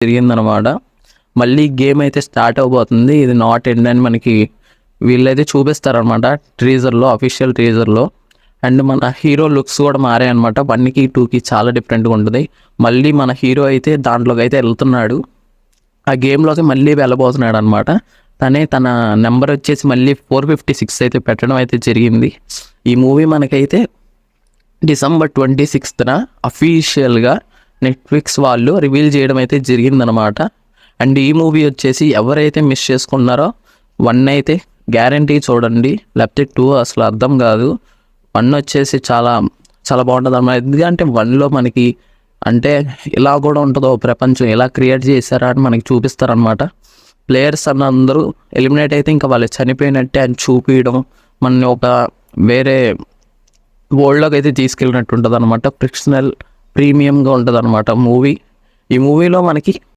జరిగిందనమాట. మళ్ళీ గేమ్ అయితే స్టార్ట్ అవబోతుంది. ఇది నాట్ ఎండ్ అని మనకి వీళ్ళైతే చూపిస్తారనమాట ట్రీజర్లో, అఫీషియల్ ట్రీజర్లో. అండ్ మన హీరో లుక్స్ కూడా మారాయి అనమాట. 1కి 2కి చాలా డిఫరెంట్గా ఉంటుంది. మళ్ళీ మన హీరో అయితే దాంట్లోకి అయితే వెళ్తున్నాడు, ఆ గేమ్లోకి మళ్ళీ వెళ్ళబోతున్నాడు అనమాట. తన నెంబర్ వచ్చేసి మళ్ళీ 456 అయితే పెట్టడం అయితే జరిగింది. ఈ మూవీ మనకైతే December 26న అఫీషియల్గా నెట్ఫ్లిక్స్ వాళ్ళు రివీల్ చేయడం అయితే జరిగిందనమాట. అండ్ ఈ మూవీ వచ్చేసి ఎవరైతే మిస్ చేసుకున్నారో 1 అయితే గ్యారంటీ చూడండి, లేకపోతే 2 అసలు అర్థం కాదు. 1 వచ్చేసి చాలా చాలా బాగుంటుంది అన్నమాట. ఎందుకంటే 1లో మనకి అంటే ఇలా కూడా ఉంటుందో ప్రపంచం, ఎలా క్రియేట్ చేశారా అని మనకి చూపిస్తారనమాట. ప్లేయర్స్ అందరూ ఎలిమినేట్ అయితే ఇంకా వాళ్ళు చనిపోయినట్టే అని చూపించడం, మనని ఒక వేరే వరల్డ్లోకి అయితే తీసుకెళ్ళినట్టు ఉంటుంది అనమాట. ప్రీమియంగా ఉంటుంది అనమాట మూవీ. ఈ మూవీలో మనకి